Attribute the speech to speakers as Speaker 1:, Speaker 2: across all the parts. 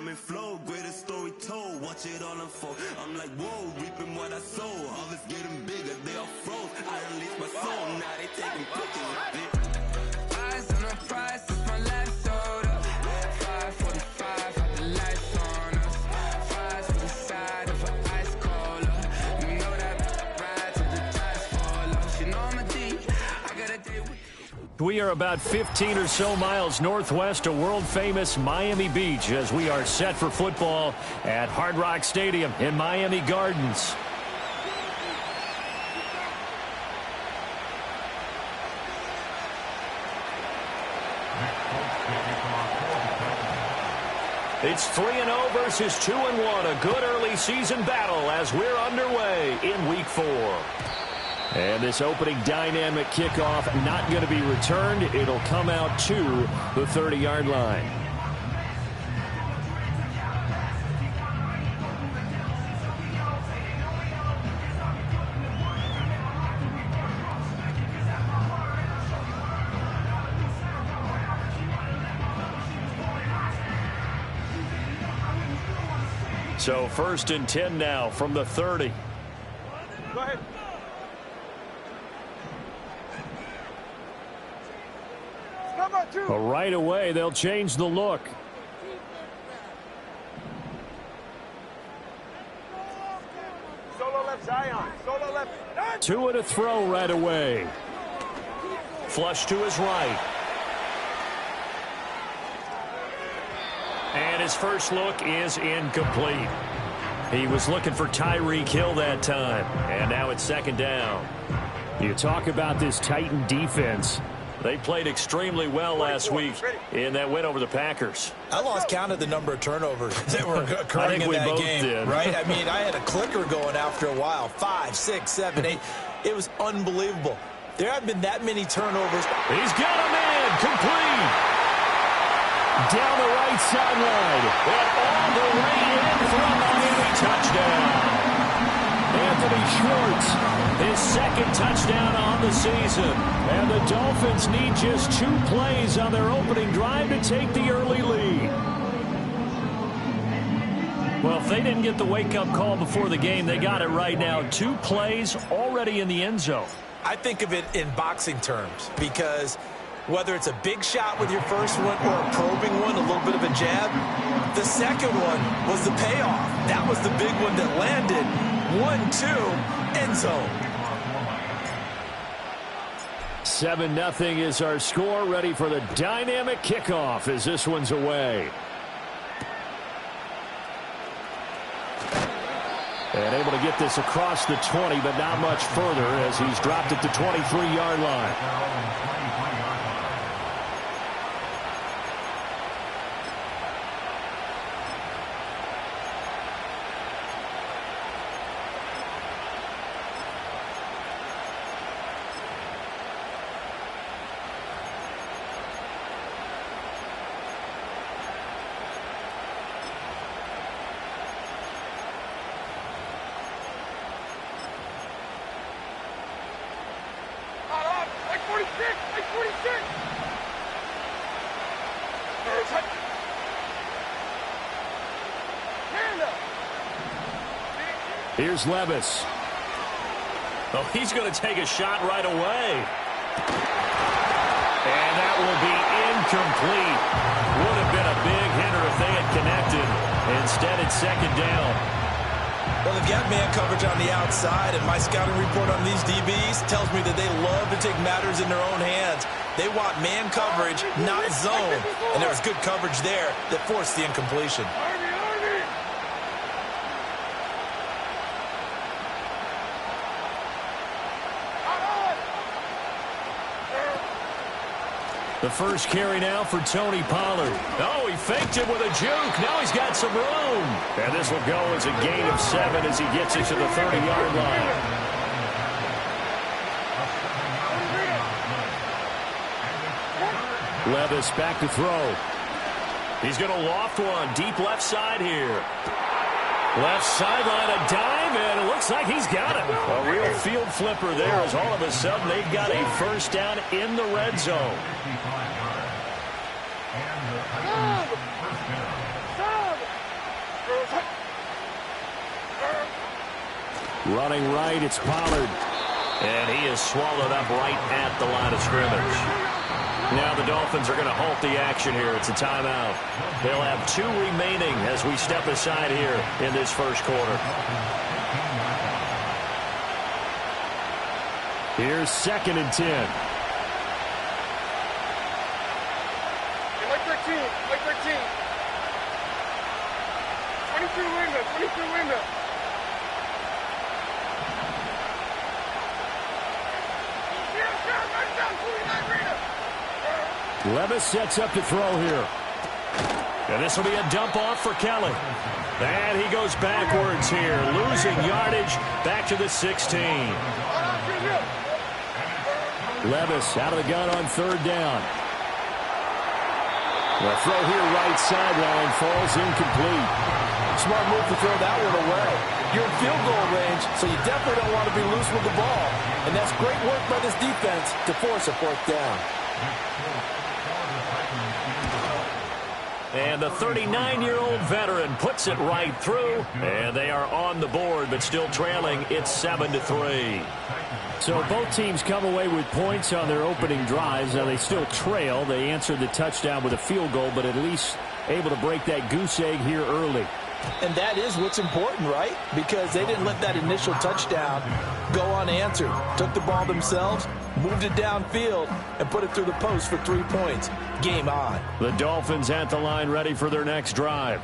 Speaker 1: come and flow, greatest story told, watch it all unfold. I'm like, whoa, reaping what I sow, harvest getting bigger, they all froze. I unleashed my soul, now they taking pictures of it.
Speaker 2: Eyes on the prize, it's my last order. 5:45, got the lights on us. Fries to the side of an ice cola. You know that ride till the tires fall off. You know I'm a D, I got a day with.
Speaker 3: We are about 15 or so miles northwest of world-famous Miami Beach as we are set for football at Hard Rock Stadium in Miami Gardens. It's 3-0 versus 2-1, a good early season battle as we're underway in Week 4. And this opening dynamic kickoff not going to be returned. It'll come out to the 30-yard line. So 1st and 10 now from the 30.
Speaker 4: Go ahead.
Speaker 3: Right away, they'll change the look.
Speaker 4: Solo left Zion. Solo left.
Speaker 3: Tua to throw right away. Flush to his right. And his first look is incomplete. He was looking for Tyreek Hill that time. And now it's 2nd down. You talk about this Titan defense. They played extremely well last week in that win over the Packers.
Speaker 5: I lost count of the number of turnovers that were occurring in that game, right? I mean, I had a clicker going after a while. 5, 6, 7, 8. It was unbelievable. There haven't been that many turnovers.
Speaker 3: He's got him in. Complete. Down the right sideline. And all the way in for a Miami touchdown. Anthony Schwartz, his 2nd touchdown on the season. And the Dolphins need just 2 plays on their opening drive to take the early lead. Well, if they didn't get the wake-up call before the game, they got it right now. 2 plays already in the end zone.
Speaker 5: I think of it in boxing terms because whether it's a big shot with your first one or a probing one, a little bit of a jab, the second one was the payoff. That was the big one that landed. 1-2, end zone.
Speaker 3: 7-0 is our score. Ready for the dynamic kickoff as this one's away. And able to get this across the 20, but not much further as he's dropped at the 23-yard line. Here's Levis. Oh, he's going to take a shot right away. And that will be incomplete. Would have been a big hitter if they had connected. Instead, it's 2nd down.
Speaker 5: Well, they've got man coverage on the outside, and my scouting report on these DBs tells me that they love to take matters in their own hands. They want man coverage, not zone. And there was good coverage there that forced the incompletion.
Speaker 3: The first carry now for Tony Pollard. Oh, he faked it with a juke. Now he's got some room. And this will go as a gain of 7 as he gets it to the 30-yard line. Levis back to throw. He's going to loft one deep left side here. Left sideline, a dive, and it looks like he's got it. A real field flipper there as all of a sudden they've got a first down in the red zone. Running right, it's Pollard. And he is swallowed up right at the line of scrimmage. Now the Dolphins are going to halt the action here. It's a timeout. They'll have 2 remaining as we step aside here in this first quarter. Here's 2nd and 10.
Speaker 4: Like 13. Like 13. 22 window. 22 window.
Speaker 3: Levis sets up to throw here. And this will be a dump off for Kelly. And he goes backwards here, losing yardage back to the 16. Levis out of the gun on 3rd down. The throw here right sideline falls incomplete.
Speaker 5: Smart move to throw that one away. You're in field goal range, so you definitely don't want to be loose with the ball. And that's great work by this defense to force a 4th down.
Speaker 3: And the 39-year-old veteran puts it right through. And they are on the board, but still trailing. It's 7-3. So both teams come away with points on their opening drives. Now they still trail. They answered the touchdown with a field goal, but at least able to break that goose egg here early.
Speaker 5: And that is what's important, right? Because they didn't let that initial touchdown go unanswered. Took the ball themselves, moved it downfield, and put it through the post for 3 points. Game on.
Speaker 3: The Dolphins at the line ready for their next drive.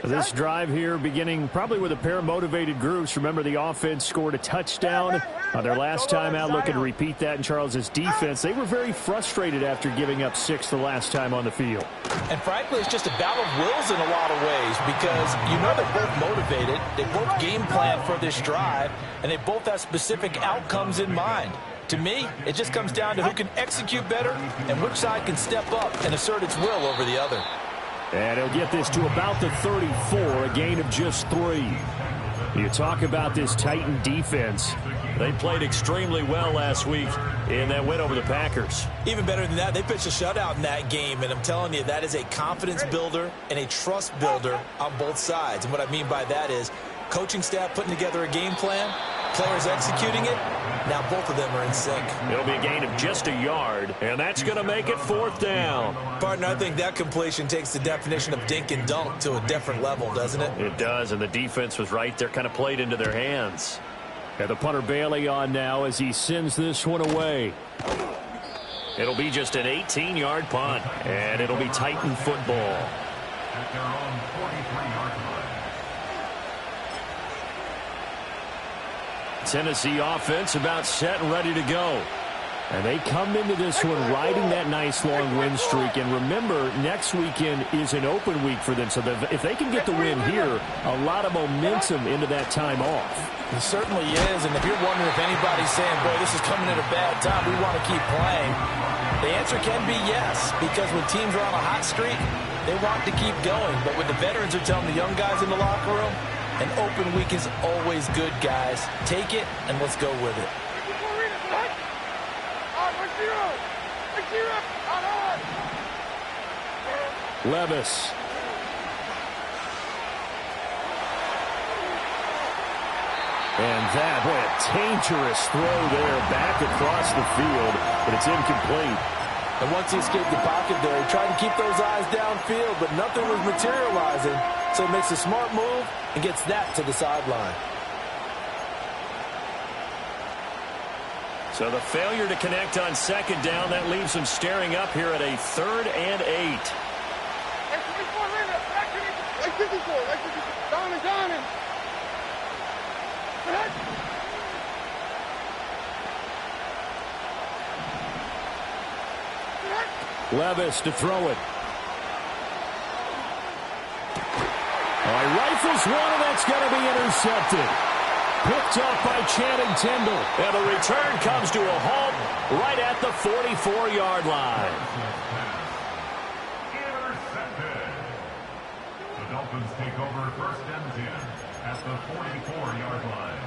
Speaker 3: This drive here beginning probably with a pair of motivated groups. Remember, the offense scored a touchdown on their last time out, looking to repeat that in Charles's defense. They were very frustrated after giving up 6 the last time on the field.
Speaker 5: And frankly, it's just a battle of wills in a lot of ways because you know they're both motivated. They both game plan for this drive, and they both have specific outcomes in mind. To me, it just comes down to who can execute better and which side can step up and assert its will over the other.
Speaker 3: And he'll get this to about the 34, a gain of just 3. You talk about this Titan defense. They played extremely well last week in that win over the Packers.
Speaker 5: Even better than that, they pitched a shutout in that game, and I'm telling you, that is a confidence builder and a trust builder on both sides. And what I mean by that is coaching staff putting together a game plan, players executing it. Now both of them are in sync.
Speaker 3: It'll be a gain of just a yard, and that's going to make it 4th down.
Speaker 5: Partner, I think that completion takes the definition of dink and dunk to a different level, doesn't it?
Speaker 3: It does, and the defense was right there, kind of played into their hands. And the punter Bailey on now as he sends this one away. It'll be just an 18-yard punt, and it'll be Titan football.
Speaker 6: At their own 43-yard line.
Speaker 3: Tennessee offense about set and ready to go. And they come into this one riding that nice long win streak. And remember, next weekend is an open week for them. So if they can get the win here, a lot of momentum into that time off.
Speaker 5: It certainly is. And if you're wondering if anybody's saying, boy, this is coming at a bad time, we want to keep playing, the answer can be yes. Because when teams are on a hot streak, they want to keep going. But when the veterans are telling the young guys in the locker room, an open week is always good, guys. Take it, and let's go with it.
Speaker 3: Levis. And that, boy, a dangerous throw there back across the field, but it's incomplete.
Speaker 5: And once he escaped the pocket there, he tried to keep those eyes downfield, but nothing was materializing. So he makes a smart move and gets that to the sideline.
Speaker 3: So the failure to connect on 2nd down, that leaves him staring up here at a 3rd and 8. Levis to throw it. He rifles one, and that's going to be intercepted. Picked off by Channing Tindall. And the return comes to a halt right at the 44-yard line.
Speaker 6: Intercepted. The Dolphins take over 1st and 10 at the 44-yard line.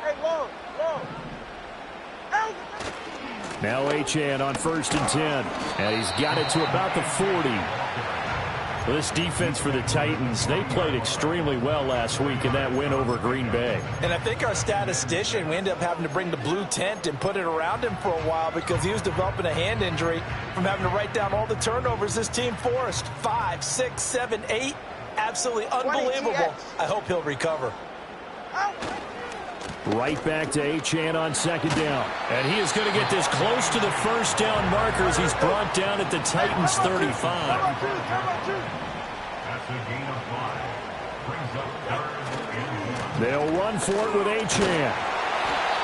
Speaker 4: Hey, long.
Speaker 3: Now Achane on 1st and 10. And he's got it to about the 40. Well, this defense for the Titans, they played extremely well last week in that win over Green Bay.
Speaker 5: And I think our statistician, we ended up having to bring the blue tent and put it around him for a while because he was developing a hand injury from having to write down all the turnovers this team forced. 5, 6, 7, 8. Absolutely unbelievable. I hope he'll recover.
Speaker 3: Right back to Achane on 2nd down. And he is going to get this close to the 1st down markers. He's brought down at the Titans' 35.
Speaker 6: That's a gain of 5. Brings up 3rd and 1.
Speaker 3: They'll run for it with Achane.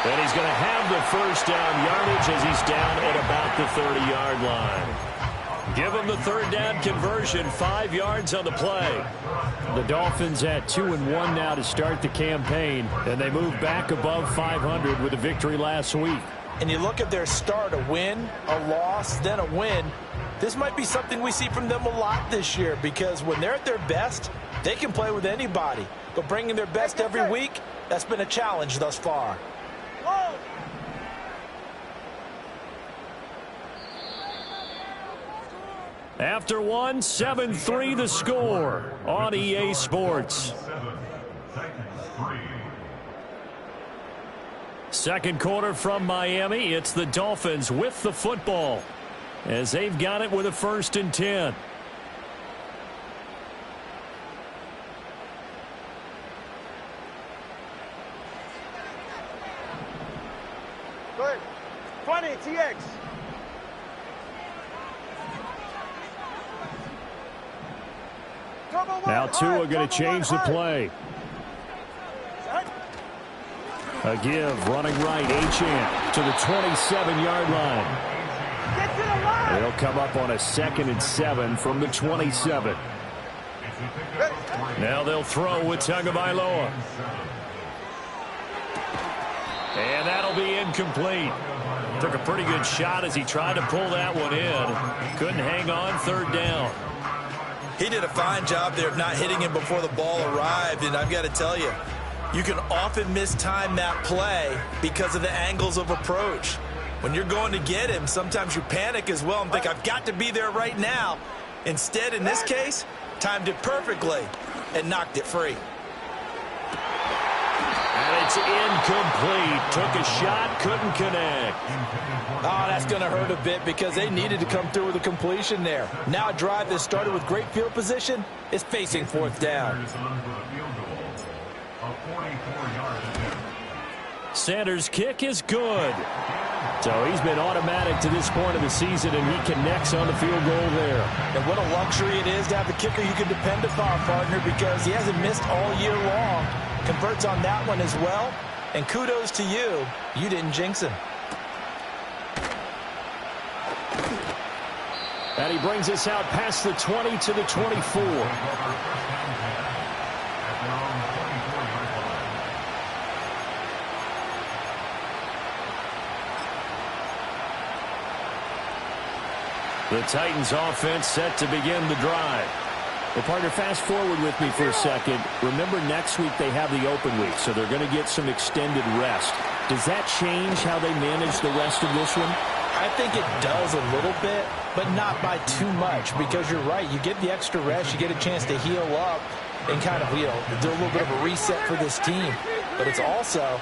Speaker 3: And he's going to have the 1st down yardage as he's down at about the 30-yard line. Give him the 3rd down conversion, 5 yards on the play. The Dolphins at 2-1 now to start the campaign, and they move back above 500 with a victory last week.
Speaker 5: And you look at their start, a win, a loss, then a win. This might be something we see from them a lot this year because when they're at their best, they can play with anybody. But bringing their best every week, that's been a challenge thus far.
Speaker 3: After one, 7-3 the score on EA Sports.
Speaker 6: 7,
Speaker 3: Second quarter from Miami. It's the Dolphins with the football as they've got it with a 1st and 10.
Speaker 4: Good. 20, TX.
Speaker 3: Now Tua going to change the play. A give, running right, Achane to the 27-yard line. They'll come up on a 2nd and 7 from the 27. Now they'll throw with Tagovailoa. And that'll be incomplete. Took a pretty good shot as he tried to pull that one in. Couldn't hang on, 3rd down.
Speaker 5: He did a fine job there of not hitting him before the ball arrived, and I've got to tell you, you can often mistime that play because of the angles of approach. When you're going to get him, sometimes you panic as well and think, I've got to be there right now. Instead, in this case, timed it perfectly and knocked it free.
Speaker 3: And it's incomplete. Took a shot, couldn't connect.
Speaker 5: Oh, that's going to hurt a bit because they needed to come through with a completion there. Now a drive that started with great field position is facing 4th down.
Speaker 3: Sanders' kick is good. So he's been automatic to this point of the season, and he connects on the field goal there.
Speaker 5: And what a luxury it is to have a kicker you can depend upon, partner, because he hasn't missed all year long. Converts on that one as well. And kudos to you. You didn't jinx him.
Speaker 3: And he brings us out past the 20 to the 24. The Titans offense set to begin the drive. Well, partner, fast forward with me for a second. Remember, next week they have the open week, so they're going to get some extended rest. Does that change how they manage the rest of this one?
Speaker 5: I think it does a little bit, but not by too much, because you're right. You get the extra rest, you get a chance to heal up and kind of, do a little bit of a reset for this team. But it's also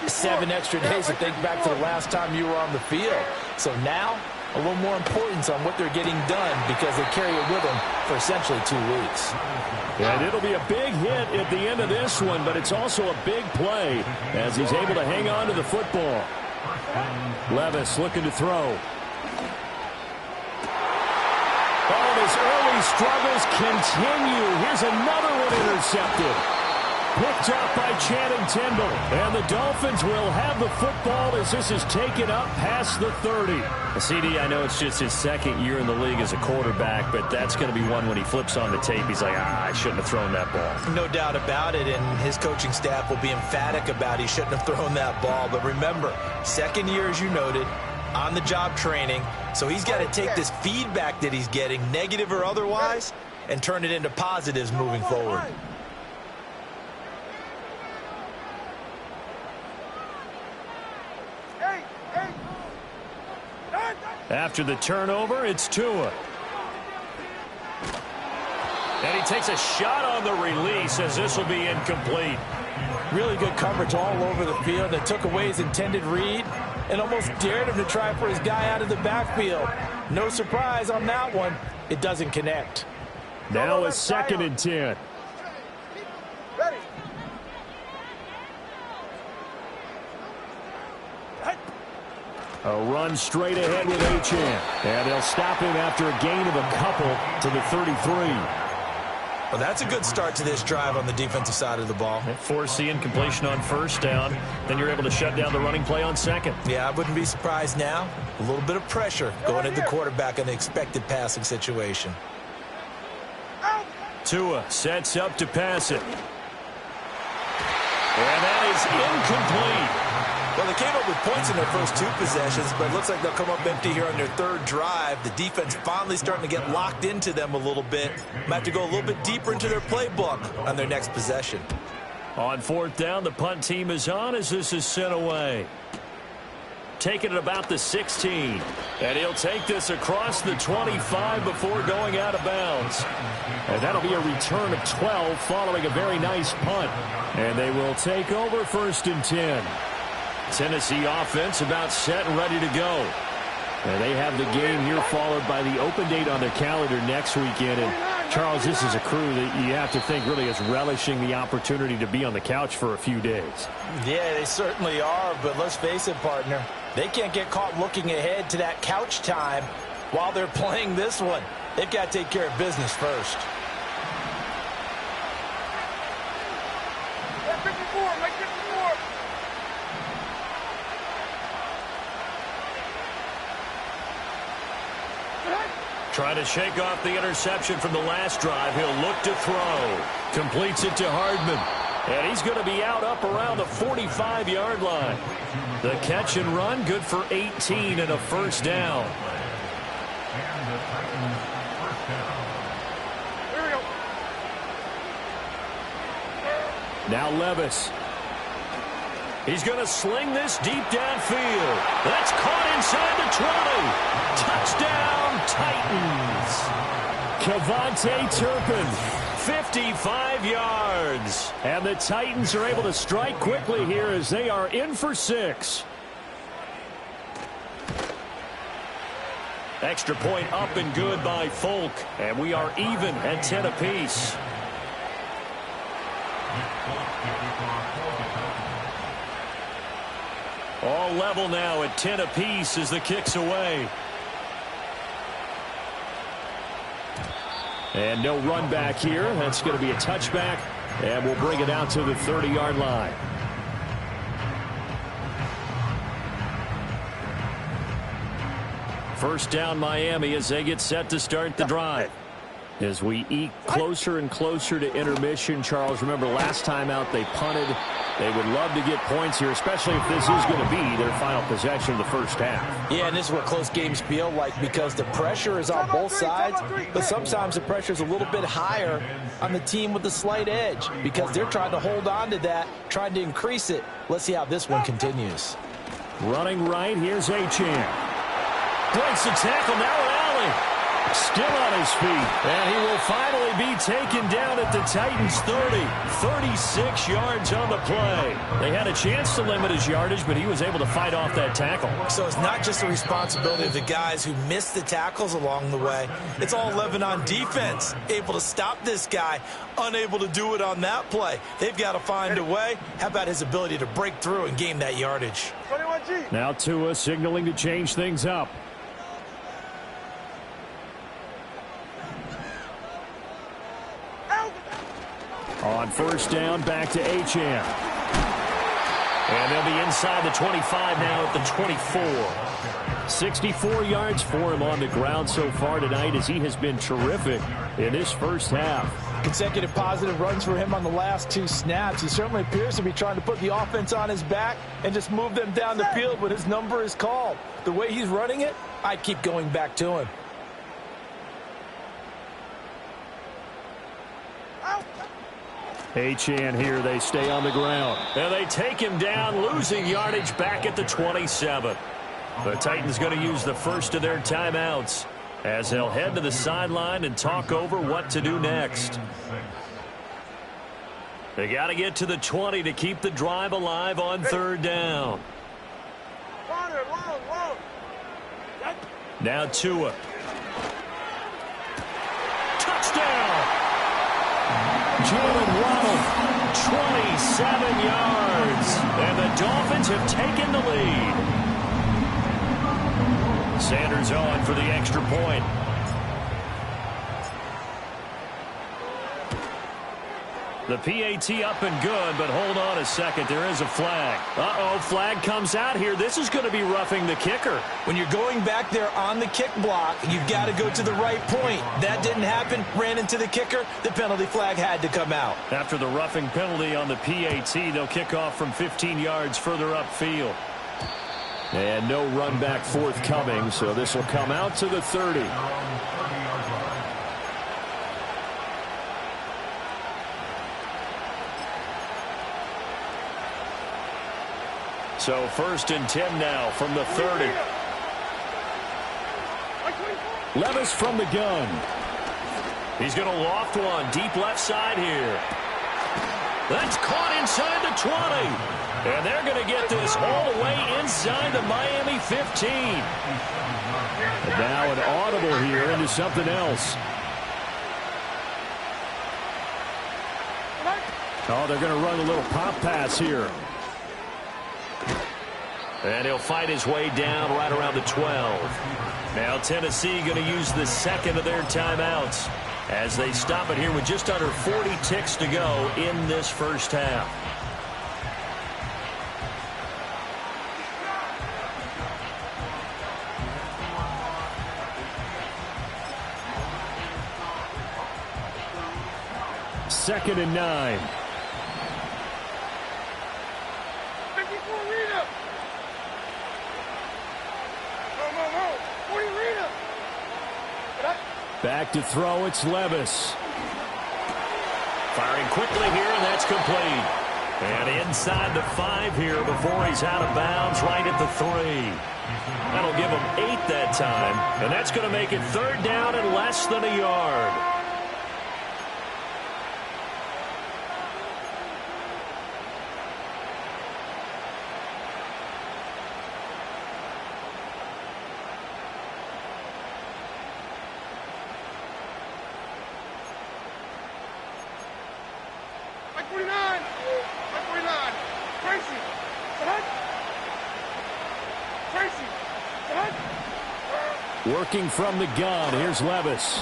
Speaker 5: 7 extra days to think back to the last time you were on the field. So now, a little more importance on what they're getting done because they carry it with them for essentially 2 weeks.
Speaker 3: And it'll be a big hit at the end of this one, but it's also a big play as he's able to hang on to the football. Levis looking to throw. Oh, his early struggles continue. Here's another one intercepted. Picked off by Channing Tindall. And the Dolphins will have the football as this is taken up past the 30. CD, I know it's just his 2nd year in the league as a quarterback, but that's going to be one when he flips on the tape. He's like, I shouldn't have thrown that ball.
Speaker 5: No doubt about it, and his coaching staff will be emphatic about he shouldn't have thrown that ball. But remember, 2nd year, as you noted, on-the-job training. So he's got to take this feedback that he's getting, negative or otherwise, and turn it into positives moving forward.
Speaker 3: After the turnover, it's Tua. And he takes a shot on the release as this will be incomplete.
Speaker 5: Really good coverage all over the field. It took away his intended read and almost dared him to try for his guy out of the backfield. No surprise on that one. It doesn't connect.
Speaker 3: Now a 2nd and 10.
Speaker 4: Ready.
Speaker 3: A run straight ahead with Achane. And they'll stop him after a gain of a couple to the 33.
Speaker 5: Well, that's a good start to this drive on the defensive side of the ball.
Speaker 3: Force the incompletion on 1st down. Then you're able to shut down the running play on 2nd.
Speaker 5: Yeah, I wouldn't be surprised now. A little bit of pressure going at the quarterback in the expected passing situation.
Speaker 3: Tua sets up to pass it. And that is incomplete.
Speaker 5: Well, they came up with points in their first 2 possessions, but it looks like they'll come up empty here on their 3rd drive. The defense finally starting to get locked into them a little bit. Might have to go a little bit deeper into their playbook on their next possession.
Speaker 3: On 4th down, the punt team is on as this is sent away. Taking it about the 16. And he'll take this across the 25 before going out of bounds. And that'll be a return of 12 following a very nice punt. And they will take over 1st and 10. Tennessee offense about set and ready to go. And they have the game here followed by the open date on their calendar next weekend. And Charles, this is a crew that you have to think really is relishing the opportunity to be on the couch for a few days.
Speaker 5: Yeah, they certainly are, but let's face it, partner. They can't get caught looking ahead to that couch time while they're playing this one. They've got to take care of business first.
Speaker 4: Make 54, make 54.
Speaker 3: Trying to shake off the interception from the last drive. He'll look to throw. Completes it to Hardman. And he's going to be out up around the 45-yard line. The catch and run good for 18 and a 1st down.
Speaker 4: Here we go.
Speaker 3: Now Levis. He's going to sling this deep downfield. That's caught inside the 20. Touchdown, Titans. Kevontae Turpin, 55 yards. And the Titans are able to strike quickly here as they are in for 6. Extra point up and good by Folk. And we are even at 10 apiece. All level now at 10 apiece as the kick's away. And no run back here. That's going to be a touchback. And we'll bring it out to the 30-yard line. First down Miami as they get set to start the drive. As we eke closer and closer to intermission, Charles, remember last time out they punted. They would love to get points here, especially if this is going to be their final possession of the first half.
Speaker 5: Yeah, and this is what close games feel like because the pressure is on both sides, but sometimes the pressure is a little bit higher on the team with the slight edge because they're trying to hold on to that, trying to increase it. Let's see how this one continues.
Speaker 3: Running right, here's Achane. Breaks the tackle, now an alley. Still on his feet. And he will finally be taken down at the Titans 30. 36 yards on the play. They had a chance to limit his yardage, but he was able to fight off that tackle.
Speaker 5: So it's not just the responsibility of the guys who missed the tackles along the way. It's all 11 on defense. Able to stop this guy, unable to do it on that play. They've got to find a way. How about his ability to break through and gain that yardage?
Speaker 4: 21G.
Speaker 3: Now Tua signaling to change things up. On first down, back to Achane. And they'll be inside the 25 now at the 24. 64 yards for him on the ground so far tonight as he has been terrific in this first half.
Speaker 5: Consecutive positive runs for him on the last 2 snaps. He certainly appears to be trying to put the offense on his back and just move them down the field when his number is called. The way he's running it, I'd keep going back to him.
Speaker 3: Achane here, they stay on the ground. And they take him down, losing yardage back at the 27. The Titans going to use the first of their timeouts as they'll head to the sideline and talk over what to do next. They got to get to the 20 to keep the drive alive on third down. Now Tua. Touchdown! Jalen Waddle, 27 yards. And the Dolphins have taken the lead. Sanders on for the extra point. The PAT up and good, but hold on a second. There is a flag. Flag comes out here. This is going to be roughing the kicker.
Speaker 5: When you're going back there on the kick block, you've got to go to the right point. That didn't happen. Ran into the kicker. The penalty flag had to come out.
Speaker 3: After the roughing penalty on the PAT, they'll kick off from 15 yards further upfield. And no run back forthcoming, so this will come out to the 30. So first and 10 now from the 30. Levis from the gun. He's going to loft one deep left side here. That's caught inside the 20. And they're going to get this all the way inside the Miami 15. And now an audible here into something else. Oh, they're going to run a little pop pass here. And he'll fight his way down right around the 12. Now Tennessee going to use the second of their timeouts as they stop it here with just under 40 ticks to go in this first half. Second and 9. Back to throw, it's Levis. Firing quickly here, and that's complete. And inside the 5 here before he's out of bounds, right at the 3. That'll give him 8 that time, and that's going to make it third down and less than a yard. Working from the gun, here's Levis.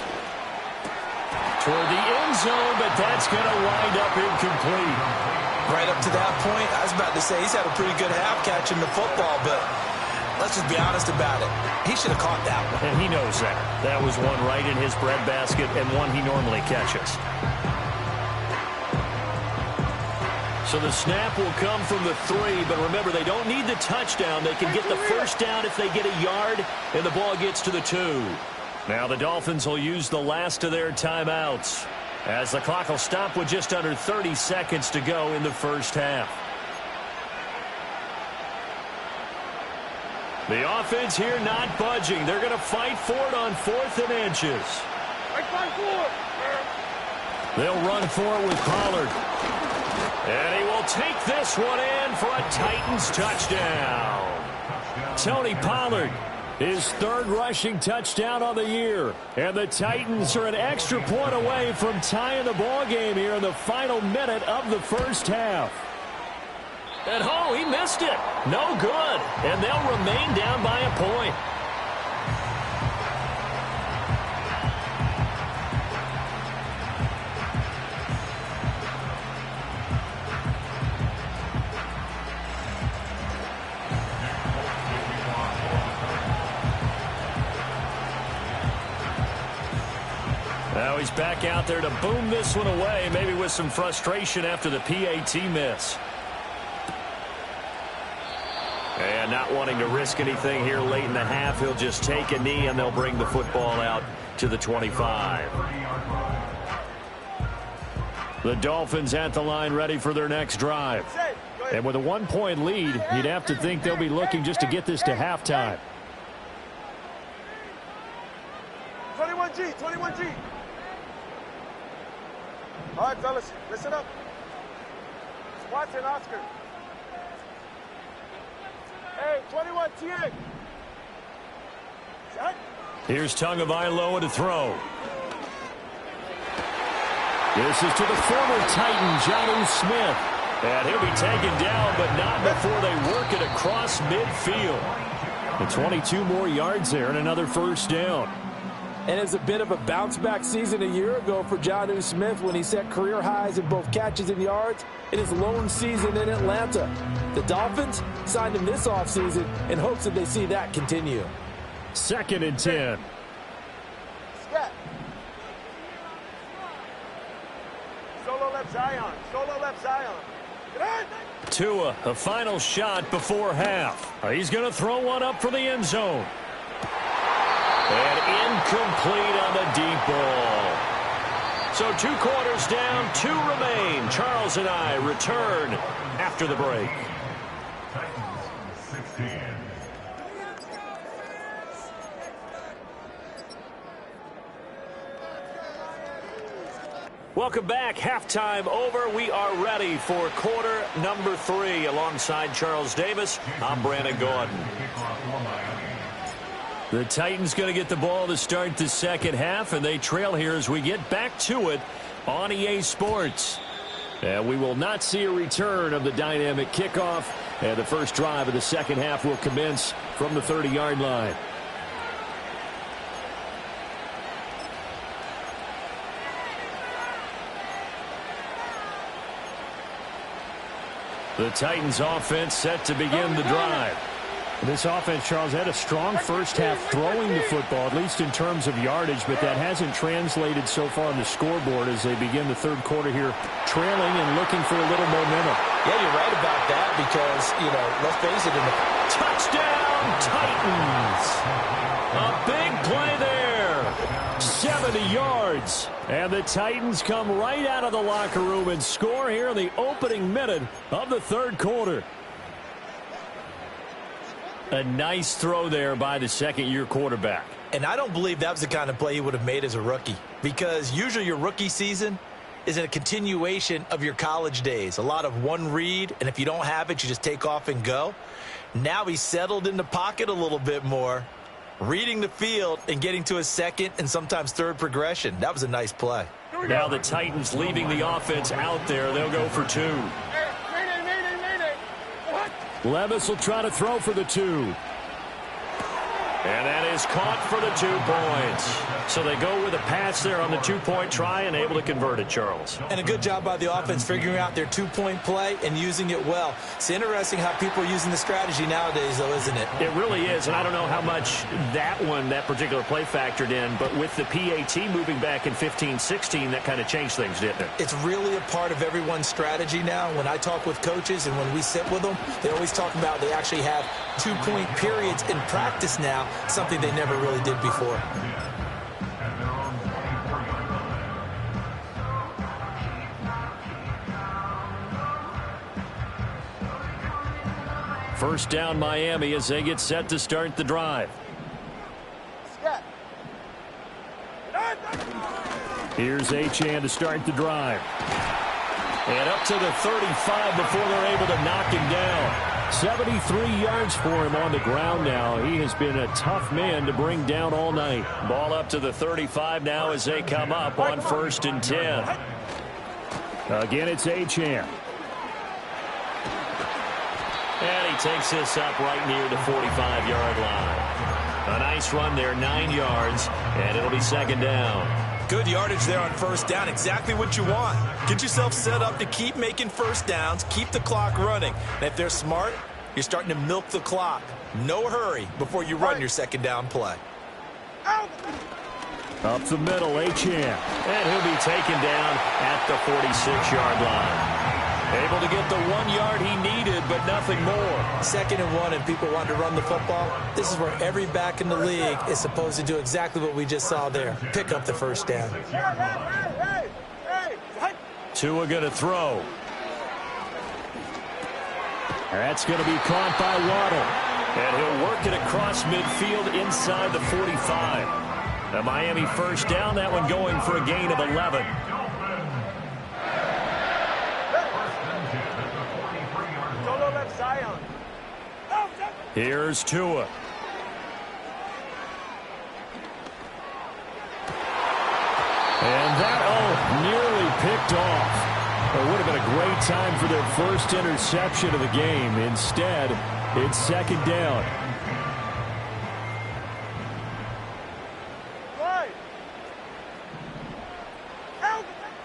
Speaker 3: Toward the end zone, but that's going to wind up incomplete.
Speaker 5: Right up to that point, I was about to say he's had a pretty good half catching the football, but let's just be honest about it. He should have caught that one.
Speaker 3: And he knows that. That was one right in his breadbasket and one he normally catches. So the snap will come from the 3, but remember, they don't need the touchdown. They can get the first down if they get a yard, and the ball gets to the 2. Now the Dolphins will use the last of their timeouts as the clock will stop with just under 30 seconds to go in the first half. The offense here not budging. They're going to fight for it on 4th and inches. They'll run for it with Pollard. And he will take this one in for a Titans touchdown. Tony Pollard, his 3rd rushing touchdown on the year. And the Titans are an extra point away from tying the ball game here in the final minute of the first half. And he missed it. No good. And they'll remain down by a point. Now he's back out there to boom this one away, maybe with some frustration after the PAT miss. And not wanting to risk anything here late in the half, he'll just take a knee and they'll bring the football out to the 25. The Dolphins at the line ready for their next drive. And with a 1-point lead, you'd have to think they'll be looking just to get this to halftime.
Speaker 4: 21G, 21G. All right, fellas, listen up. Squats and Oscar. Hey, 21 TA. Set.
Speaker 3: Here's Tagovailoa to throw. This is to the former Titan, Jonnu Smith. And he'll be taken down, but not before they work it across midfield. And 22 more yards there and another first down.
Speaker 5: And it's a bit of a bounce-back season a year ago for Jonnu Smith when he set career highs in both catches and yards in his lone season in Atlanta. The Dolphins signed him this offseason in hopes that they see that continue.
Speaker 3: 2nd and 10.
Speaker 4: Scat. Solo left Zion. Solo left Zion. Get in.
Speaker 3: Tua, a final shot before half. He's going to throw one up for the end zone. And incomplete on the deep ball. So 2 quarters down, 2 remain. Charles and I return after the break.
Speaker 6: Titans 16.
Speaker 3: Welcome back. Halftime over. We are ready for quarter number 3. Alongside Charles Davis, I'm Brandon Gordon. The Titans going to get the ball to start the second half, and they trail here as we get back to it on EA Sports. And we will not see a return of the dynamic kickoff, and the first drive of the second half will commence from the 30-yard line. The Titans offense set to begin the drive.
Speaker 7: This offense, Charles, had a strong first half throwing the football, at least in terms of yardage, but that hasn't translated so far on the scoreboard as they begin the third quarter here, trailing and looking for a little momentum.
Speaker 5: Yeah, you're right about that because, let's face it, in the
Speaker 3: Touchdown, Titans! A big play there. 70 yards. And the Titans come right out of the locker room and score here in the opening minute of the third quarter. A nice throw there by the second-year quarterback.
Speaker 5: And I don't believe that was the kind of play he would have made as a rookie, because usually your rookie season is a continuation of your college days. A lot of one read, and if you don't have it, you just take off and go. Now he's settled in the pocket a little bit more, reading the field and getting to a second and sometimes third progression. That was a nice play.
Speaker 3: Now the Titans leaving the offense out there. They'll go for 2. Levis will try to throw for the 2. And that is caught for the 2 points. So they go with a pass there on the 2-point try and able to convert it, Charles.
Speaker 5: And a good job by the offense figuring out their 2-point play and using it well. It's interesting how people are using the strategy nowadays, though, isn't it?
Speaker 3: It really is, and I don't know how much that particular play factored in, but with the PAT moving back in 15-16, that kind of changed things, didn't it?
Speaker 5: It's really a part of everyone's strategy now. When I talk with coaches and when we sit with them, they always talk about they actually have 2-point periods in practice now, something they never really did before.
Speaker 3: First down Miami as they get set to start the drive. Here's Achane to start the drive. And up to the 35 before they're able to knock him down. 73 yards for him on the ground now. He has been a tough man to bring down all night. Ball up to the 35 now as they come up on 1st and 10. Again, it's Achane. And he takes this up right near the 45-yard line. A nice run there, 9 yards, and it'll be 2nd down.
Speaker 5: Good yardage there on 1st down. Exactly what you want. Get yourself set up to keep making 1st downs, keep the clock running. And if they're smart, you're starting to milk the clock. No hurry before you run your 2nd down play.
Speaker 3: Up the middle, Achane. And he'll be taken down at the 46-yard line. Able to get the 1 yard he needed, but nothing more.
Speaker 5: 2nd and 1, and people want to run the football. This is where every back in the league is supposed to do exactly what we just saw there. Pick up the 1st down.
Speaker 3: Tua going to throw.
Speaker 7: That's going to be caught by Waddle. And he'll work it across midfield inside the 45. The Miami first down, that one going for a gain of 11.
Speaker 4: Solo left Zion.
Speaker 7: Here's Tua. And that, nearly picked off. It would have been a great time for their first interception of the game. Instead, it's second down.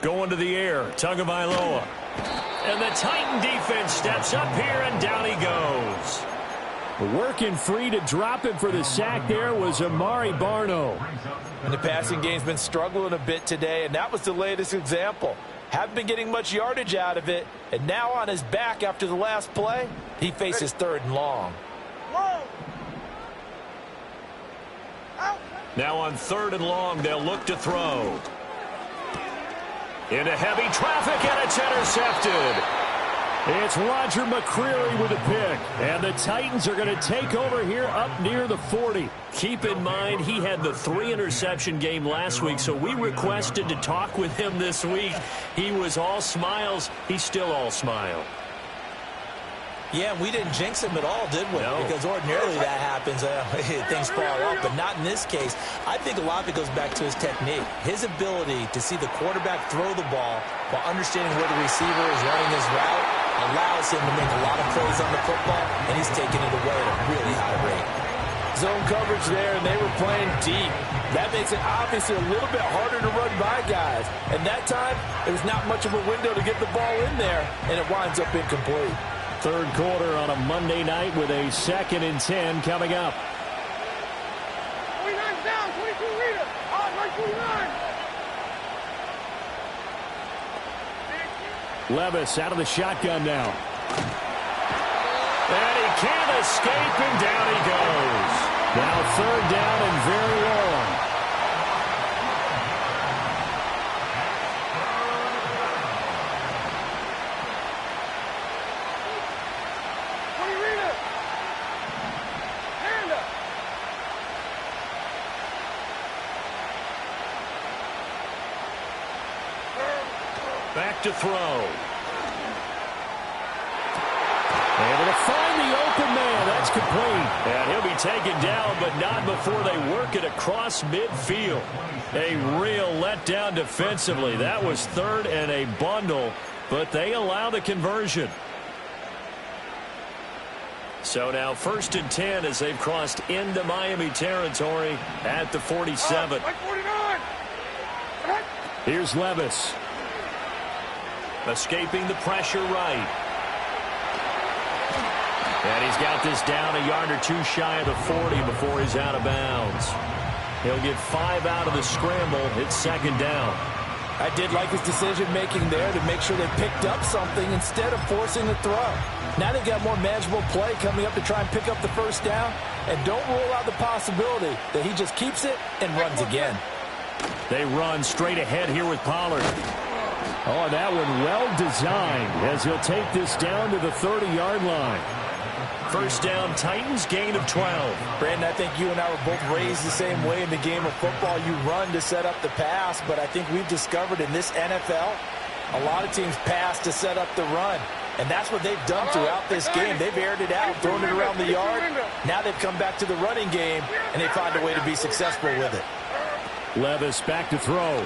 Speaker 7: Going to the air, Tagovailoa. And the Titan defense steps up here, and down he goes. Working free to drop him for the sack there was Amari Barno.
Speaker 5: And the passing game's been struggling a bit today, and that was the latest example. Haven't been getting much yardage out of it, and now on his back after the last play, he faces third and long.
Speaker 7: Now on third and long, they'll look to throw. Into heavy traffic, and it's intercepted. It's Roger McCreary with a pick, and the Titans are going to take over here up near the 40. Keep in mind, he had the 3-interception game last week, so we requested to talk with him this week. He was all smiles. He's still all smile.
Speaker 5: Yeah, we didn't jinx him at all, did we?
Speaker 7: No.
Speaker 5: Because ordinarily that happens. Things fall off, but not in this case. I think a lot of it goes back to his technique. His ability to see the quarterback throw the ball while understanding where the receiver is running his route allows him to make a lot of plays on the football, and he's taking it away at a really high rate.
Speaker 8: Zone coverage there, and they were playing deep. That makes it obviously a little bit harder to run by guys. And that time, there was not much of a window to get the ball in there, and it winds up incomplete.
Speaker 7: Third quarter on a Monday night with a 2nd and 10 coming up.
Speaker 4: 29 down, 22 Rita. Right 29.
Speaker 7: Levis out of the shotgun now. And he can't escape, and down he goes. Now third down and very long. Back to throw. Able to find the open man. That's complete. And he'll be taken down, but not before they work it across midfield. A real letdown defensively. That was third and a bundle, but they allow the conversion. So now 1st and 10 as they've crossed into Miami territory at the 47. Here's Levis. Escaping the pressure right. And he's got this down a yard or two shy of the 40 before he's out of bounds. He'll get 5 out of the scramble. It's second down.
Speaker 8: I did like his decision-making there to make sure they picked up something instead of forcing the throw. Now they've got more manageable play coming up to try and pick up the first down. And don't rule out the possibility that he just keeps it and runs again.
Speaker 7: They run straight ahead here with Pollard. Oh, that one well designed as he'll take this down to the 30-yard line. First down, Titans, gain of 12.
Speaker 8: Brandon, I think you and I were both raised the same way in the game of football. You run to set up the pass, but I think we've discovered in this NFL, a lot of teams pass to set up the run. And that's what they've done throughout this game. They've aired it out, thrown it around the yard. Now they've come back to the running game, and they find a way to be successful with it.
Speaker 7: Levis back to throw.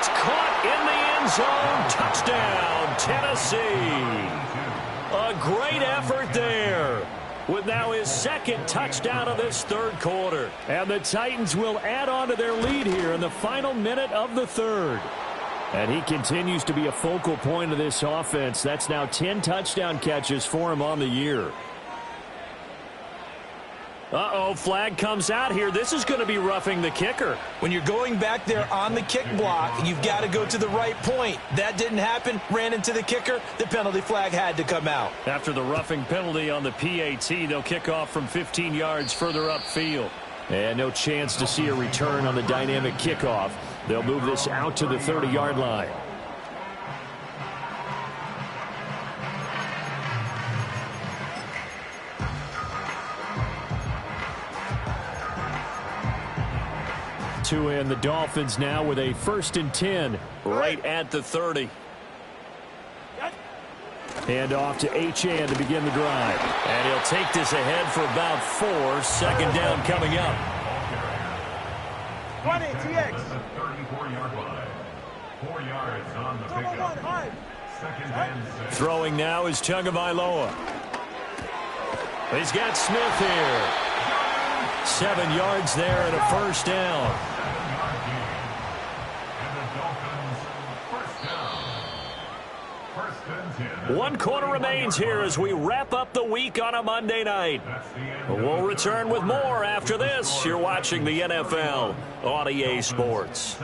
Speaker 7: Caught in the end zone. Touchdown, Tennessee. A great effort there with now his 2nd touchdown of this third quarter. And the Titans will add on to their lead here in the final minute of the third. And he continues to be a focal point of this offense. That's now 10 touchdown catches for him on the year. Uh-oh, flag comes out here. This is going to be roughing the kicker.
Speaker 5: When you're going back there on the kick block, you've got to go to the right point. That didn't happen. Ran into the kicker. The penalty flag had to come out.
Speaker 7: After the roughing penalty on the PAT, they'll kick off from 15 yards further upfield. And no chance to see a return on the dynamic kickoff. They'll move this out to the 30-yard line. And the Dolphins now with a 1st and 10 right at the 30. Hand off to Achane to begin the drive. And he'll take this ahead for about 4. 2nd down coming up.
Speaker 4: 20, TX.
Speaker 6: 34-yard line. 4 yards on the pickup. 2nd and 6.
Speaker 7: Throwing now is Tagovailoa. He's got Smith here. 7 yards there and a 1st down. One quarter remains here as we wrap up the week on a Monday night. We'll return with more after this. You're watching the NFL on EA Sports.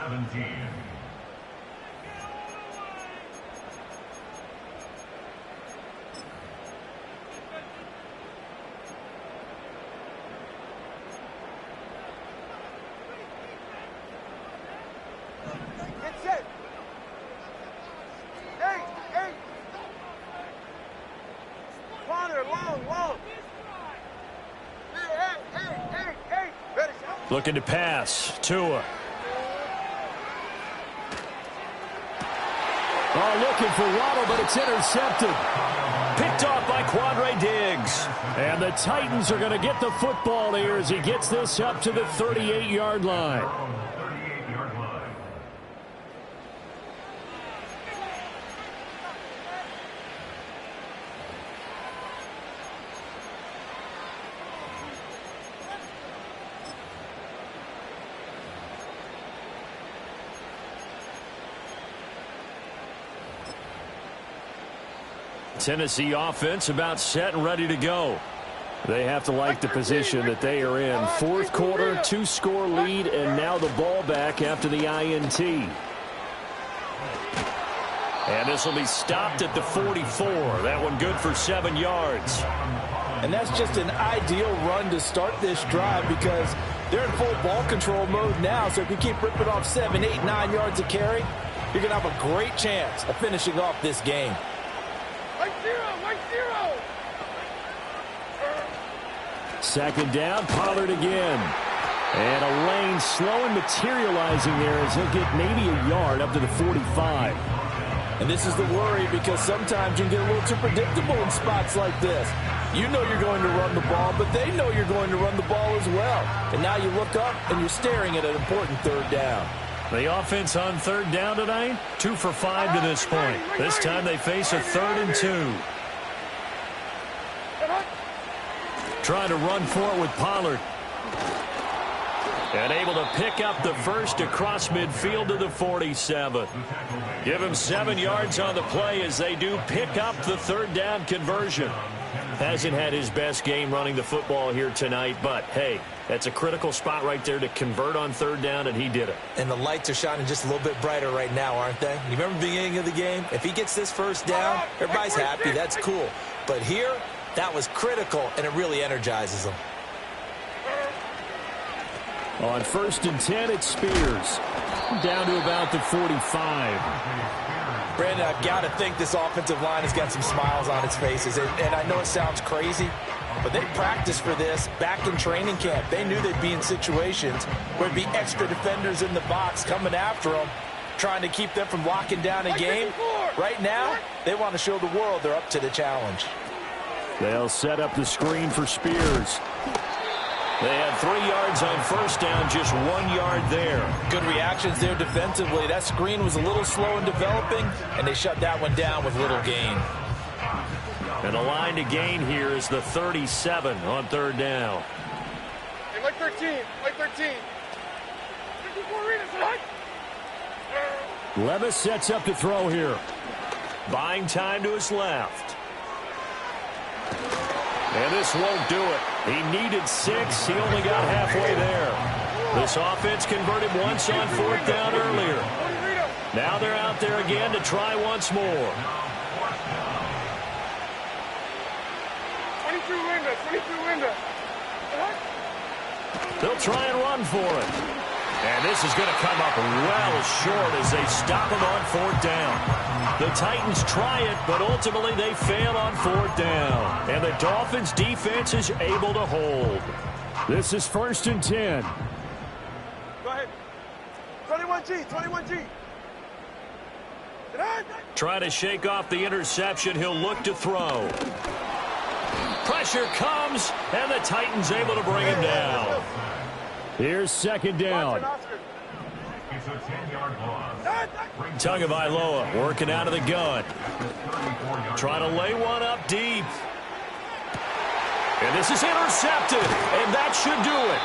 Speaker 7: Looking to pass. Tua. Oh, looking for Waddle, but it's intercepted. Picked off by Quandre Diggs. And the Titans are going to get the football here as he gets this up to the 38-yard line. Tennessee offense about set and ready to go. They have to like the position that they are in. 4th quarter, 2-score lead, and now the ball back after the INT. And this will be stopped at the 44. That one good for 7 yards.
Speaker 8: And that's just an ideal run to start this drive because they're in full ball control mode now. So if you keep ripping off 7, 8, 9 yards of carry, you're going to have a great chance of finishing off this game.
Speaker 4: White zero.
Speaker 7: 2nd down, Pollard again. And a lane slow and materializing there as he'll get maybe a yard up to the 45.
Speaker 8: And this is the worry because sometimes you can get a little too predictable in spots like this. You know you're going to run the ball, but they know you're going to run the ball as well. And now you look up and you're staring at an important 3rd down.
Speaker 7: The offense on 3rd down tonight, 2 for 5 to this point. This time they face a 3rd and 2. Trying to run for it with Pollard. And able to pick up the first across midfield to the 47. Give him 7 yards on the play as they do pick up the 3rd down conversion. Hasn't had his best game running the football here tonight, but hey, that's a critical spot right there to convert on 3rd down, and he did it.
Speaker 5: And the lights are shining just a little bit brighter right now, aren't they? You remember the beginning of the game? If he gets this 1st down, everybody's happy. That's cool. But here, that was critical, and it really energizes them.
Speaker 7: On 1st and 10, it's Spears. Down to about the 45.
Speaker 8: Brandon, I've got to think this offensive line has got some smiles on its faces. And I know it sounds crazy, but they practiced for this back in training camp. They knew they'd be in situations where there'd be extra defenders in the box coming after them, trying to keep them from locking down a game. Right now, they want to show the world they're up to the challenge.
Speaker 7: They'll set up the screen for Spears. They had 3 yards on 1st down, just 1 yard there.
Speaker 8: Good reactions there defensively. That screen was a little slow in developing, and they shut that one down with little gain.
Speaker 7: And the line to gain here is the 37 on 3rd down.
Speaker 4: Hey, like 13.
Speaker 7: Levis sets up to throw here. Buying time to his left. And this won't do it. He needed 6. He only got halfway there. This offense converted once on 4th down earlier. Now they're out there again to try once more.
Speaker 4: 22 Linda.
Speaker 7: They'll try and run for it. And this is going to come up well short as they stop him on 4th down. The Titans try it, but ultimately they fail on 4th down. And the Dolphins defense is able to hold. This is 1st and 10.
Speaker 4: Go ahead. 21G, 21G.
Speaker 3: Try to shake off the interception. He'll look to throw. Pressure comes, and the Titans able to bring him down.
Speaker 7: Here's second down.
Speaker 6: It's a 10-yard loss.
Speaker 3: Tagovailoa working out of the gun. Trying to lay one up deep. And this is intercepted, and that should do it.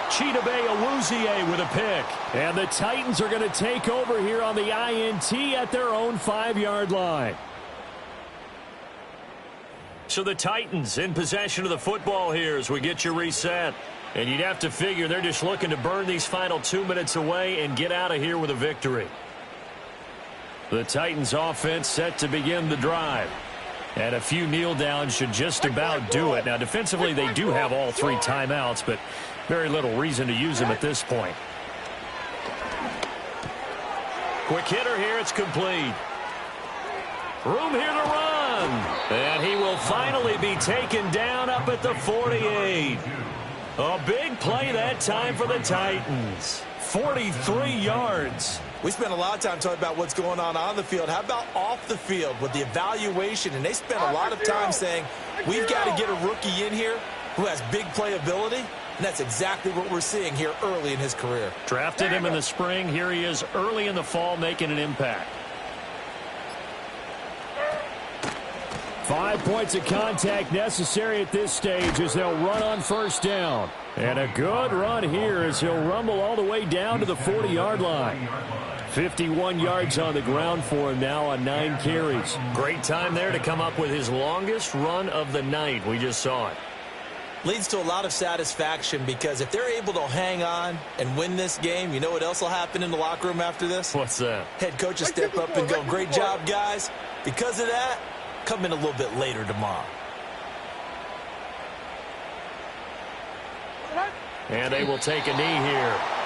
Speaker 3: Chidobe Awuzie with a pick. And the Titans are going to take over here on the INT at their own 5-yard line. So the Titans in possession of the football here as we get you reset. And you'd have to figure they're just looking to burn these final 2 minutes away and get out of here with a victory. The Titans offense set to begin the drive. And a few kneel downs should just about do it. Now defensively they do have all 3 timeouts, but very little reason to use them at this point. Quick hitter here, it's complete. Room here to run. And he will finally be taken down up at the 48. A big play that time for the Titans. 43 yards.
Speaker 8: We spent a lot of time talking about what's going on the field. How about off the field with the evaluation? And they spent a lot of time saying, we've got to get a rookie in here who has big playability. And that's exactly what we're seeing here early in his career.
Speaker 3: Drafted him in the spring. Here he is early in the fall making an impact.
Speaker 7: 5 points of contact necessary at this stage as they'll run on first down. And a good run here as he'll rumble all the way down to the 40-yard line. 51 yards on the ground for him now on 9 carries.
Speaker 3: Great time there to come up with his longest run of the night. We just saw it.
Speaker 8: Leads to a lot of satisfaction because if they're able to hang on and win this game, you know what else will happen in the locker room after this?
Speaker 3: What's that?
Speaker 8: Head coach will step up and go, great job, guys. Because of that, come in a little bit later tomorrow.
Speaker 3: And they will take a knee here.